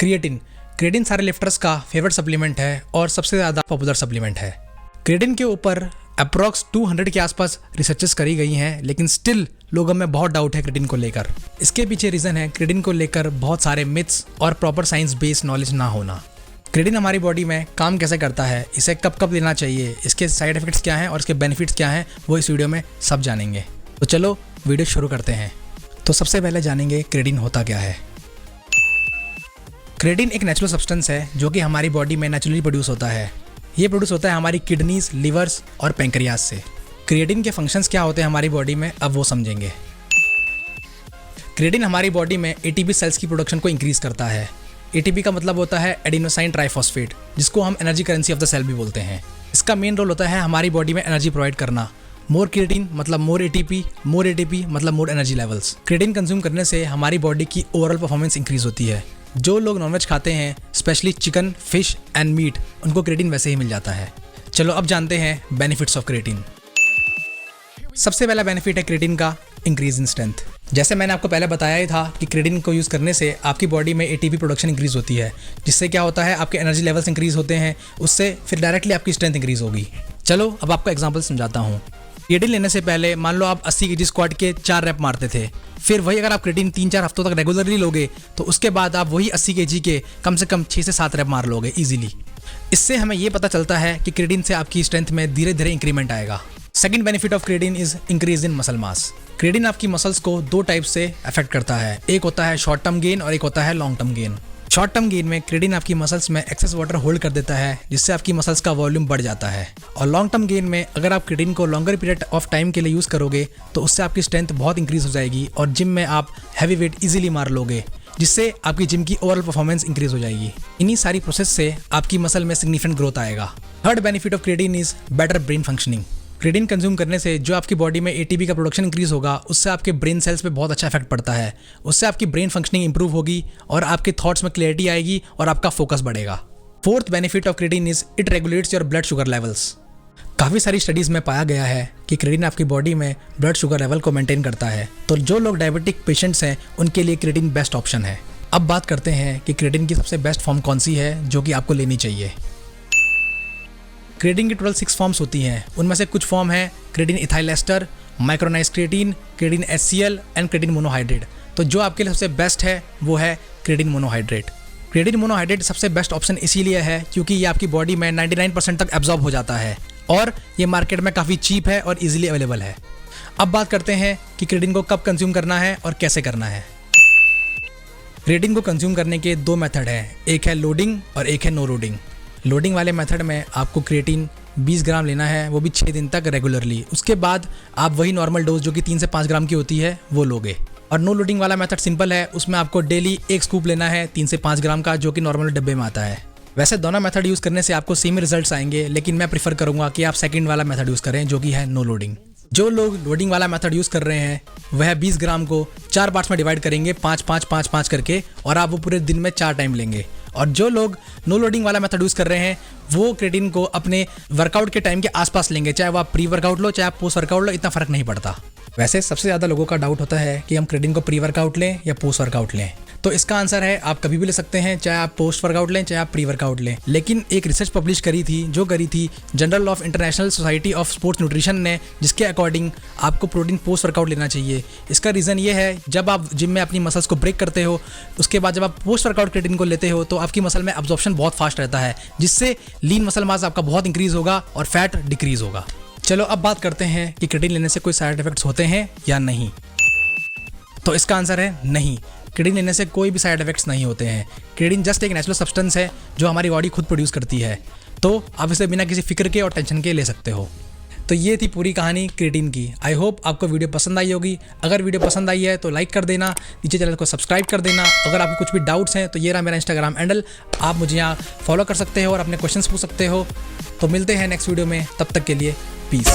Creatine creatine सारे lifters का favourite supplement है और सबसे ज़्यादा पॉपुलर सप्लीमेंट है। क्रिएटिन के ऊपर अप्रॉक्स 200 के आसपास रिसर्चेस करी गई हैं, लेकिन स्टिल लोगों में बहुत डाउट है क्रिएटिन को लेकर। इसके पीछे रीज़न है क्रिएटिन को लेकर बहुत सारे मिथ्स और प्रॉपर साइंस बेस्ड नॉलेज ना होना। क्रिएटिन हमारी बॉडी में काम कैसे करता है, इसे कब कब लेना चाहिए, इसके साइड इफेक्ट्स क्या हैं और इसके बेनिफिट्स क्या हैं, वो इस वीडियो में सब जानेंगे। तो चलो वीडियो शुरू करते हैं। तो सबसे पहले जानेंगे क्रिएटिन होता क्या है। क्रिएटिन एक नेचुरल सब्सटेंस है जो कि हमारी बॉडी में नेचुरली प्रोड्यूस होता है। ये प्रोड्यूस होता है हमारी किडनीज, लिवर्स और पैंक्रियाज से। क्रिएटिन के फंक्शंस क्या होते हैं हमारी बॉडी में, अब वो समझेंगे। क्रिएटिन हमारी बॉडी में एटीपी सेल्स की प्रोडक्शन को इंक्रीज करता है। एटीपी का मतलब होता है एडिनोसाइन ट्राइफॉस्फेट, जिसको हम energy currency of the cell भी बोलते हैं। इसका मेन रोल होता है हमारी बॉडी में एनर्जी प्रोवाइड करना। मोर क्रिएटिन मतलब मोर एटीपी मतलब more energy levels. Creatine consume करने से हमारी बॉडी की ओवरऑल परफॉर्मेंस इंक्रीज होती है। जो लोग नॉनवेज खाते हैं, specially chicken, fish and meat, उनको क्रिएटिन वैसे ही मिल जाता है। चलो अब जानते हैं बेनिफिट्स ऑफ क्रिएटिन। सबसे पहला बेनिफिट है क्रिएटिन का इंक्रीज इन स्ट्रेंथ। जैसे मैंने आपको पहले बताया ही था कि क्रिएटिन को यूज़ करने से आपकी बॉडी में एटीपी प्रोडक्शन इंक्रीज होती है, जिससे क्या होता है आपके एनर्जी लेवल्स इंक्रीज होते हैं, उससे फिर डायरेक्टली आपकी स्ट्रेंथ इंक्रीज होगी। चलो अब आपको एग्जांपल समझाता हूँ। क्रिएटिन लेने से पहले मान लो आप 80 kg स्क्वाट के 4 रैप मारते थे, फिर वही अगर आप क्रिएटिन 3-4 हफ्तों तक रेगुलरली लोगे तो उसके बाद आप वही 80 kg के कम से कम 6 से 7 रैप मार लोगे इजीली। इससे हमें ये पता चलता है कि क्रिएटिन से आपकी स्ट्रेंथ में धीरे धीरे इंक्रीमेंट आएगा। Second benefit of creatine is increase in muscle mass. Creatine आपकी मसल्स को 2 टाइप से अफेक्ट करता है, एक होता है शॉर्ट टर्म गेन और एक होता है long term gain. Short term gain में क्रिएटिन आपकी मसल्स में एक्सेस वाटर होल्ड कर देता है, जिससे आपकी मसल्स का वॉल्यूम बढ़ जाता है। और लॉन्ग टर्म गेन में अगर आप क्रिएटिन को लॉन्गर पीरियड ऑफ टाइम के लिए यूज़ करोगे तो उससे आपकी स्ट्रेंथ बहुत इंक्रीज हो जाएगी और जिम में आप हैवी वेट इजीली मार लोगे, जिससे आपकी जिम की ओवरऑल परफॉर्मेंस इंक्रीज हो जाएगी। इन्हीं सारी प्रोसेस से आपकी मसल में सिग्निफिकेंट ग्रोथ आएगा। Third benefit of creatine is better brain functioning. Creatine consume करने से जो आपकी बॉडी में एटीपी का प्रोडक्शन इंक्रीज होगा, उससे आपके ब्रेन सेल्स पे बहुत अच्छा इफेक्ट पड़ता है। उससे आपकी ब्रेन फंक्शनिंग इंप्रूव होगी और आपके थॉट्स में क्लैरिटी आएगी और आपका फोकस बढ़ेगा। Fourth benefit of creatine is it regulates your blood sugar levels. काफ़ी सारी स्टडीज़ में पाया गया है कि क्रिएटिन आपकी बॉडी में ब्लड शुगर लेवल को मेंटेन करता है, तो जो लोग डायबिटिक पेशेंट्स हैं उनके लिए क्रिएटिन बेस्ट ऑप्शन है। अब बात करते हैं कि क्रिएटिन की सबसे बेस्ट फॉर्म कौन सी है जो कि आपको लेनी चाहिए। क्रिएटिन की टोटल 6 फॉर्म्स होती हैं। उनमें से कुछ फॉर्म है creatine ethyl ester, micronise creatine, creatine HCl and creatine monohydrate. तो जो आपके लिए सबसे बेस्ट है वो है क्रिएटिन मोनोहाइड्रेट। क्रिएटिन मोनोहाइड्रेट सबसे बेस्ट ऑप्शन इसीलिए है क्योंकि ये आपकी बॉडी में 99% तक एब्जॉर्ब हो जाता है और ये मार्केट में काफ़ी चीप है और ईजिली अवेलेबल है। अब बात करते हैं कि क्रिएटिन को कब कंज्यूम करना है और कैसे करना है। क्रिएटिन को कंज्यूम करने के 2 मेथड हैं, एक है लोडिंग और एक है नो लोडिंग। लोडिंग वाले मेथड में आपको क्रिएटिन 20 ग्राम लेना है, वो भी 6 दिन तक रेगुलरली। उसके बाद आप वही नॉर्मल डोज जो कि 3 से 5 ग्राम की होती है वो लोगे। और नो लोडिंग वाला मेथड सिंपल है, उसमें आपको डेली 1 स्कूप लेना है 3 से 5 ग्राम का, जो कि नॉर्मल डब्बे में आता है। वैसे दोनों मेथड यूज़ करने से आपको सेम रिजल्ट्स आएंगे, लेकिन मैं प्रीफर करूँगा कि आप सेकंड वाला मेथड यूज़ करें जो कि है नो लोडिंग। जो लोग लोडिंग वाला मेथड यूज़ कर रहे हैं वह 20 ग्राम को 4 पार्ट्स में डिवाइड करेंगे, 5-5-5-5 करके, और आप वो पूरे दिन में 4 टाइम लेंगे। और जो लोग नो लोडिंग वाला मेथड यूज़ कर रहे हैं वो क्रिएटिन को अपने वर्कआउट के टाइम के आसपास लेंगे, चाहे वो आप प्री वर्कआउट लो चाहे आप पोस्ट वर्कआउट लो, इतना फ़र्क नहीं पड़ता। वैसे सबसे ज़्यादा लोगों का डाउट होता है कि हम क्रिएटिन को प्री वर्कआउट लें या पोस्ट वर्कआउट लें। तो इसका आंसर है आप कभी भी ले सकते हैं, चाहे आप पोस्ट वर्कआउट लें चाहे आप प्री वर्कआउट लें। लेकिन एक रिसर्च पब्लिश करी थी journal of international society of sports nutrition ने, जिसके अकॉर्डिंग आपको प्रोटीन पोस्ट वर्कआउट लेना चाहिए। इसका रीज़न ये है, जब आप जिम में अपनी मसल्स को ब्रेक करते हो उसके बाद जब आप पोस्ट वर्कआउट क्रिएटिन को लेते हो तो आपकी मसल में एब्जॉर्प्शन बहुत फास्ट रहता है, जिससे लीन मसल मास आपका बहुत इंक्रीज होगा और फैट डिक्रीज होगा। चलो अब बात करते हैं कि क्रिएटिन लेने से कोई साइड इफेक्ट्स होते हैं या नहीं। तो इसका आंसर है नहीं। क्रिएटिन लेने से कोई भी साइड इफेक्ट्स नहीं होते हैं। क्रिएटिन जस्ट एक नेचुरल सब्सटेंस है जो हमारी बॉडी खुद प्रोड्यूस करती है, तो आप इसे बिना किसी फिक्र के और टेंशन के ले सकते हो। तो ये थी पूरी कहानी क्रिएटिन की। आई होप आपको वीडियो पसंद आई होगी। अगर वीडियो पसंद आई है तो लाइक कर देना, नीचे चैनल को सब्सक्राइब कर देना। अगर आपको कुछ भी डाउट्स हैं तो ये रहा मेरा इंस्टाग्राम हैंडल, आप मुझे यहाँ फॉलो कर सकते हो और अपने क्वेश्चंस पूछ सकते हो। तो मिलते हैं नेक्स्ट वीडियो में, तब तक के लिए पीस।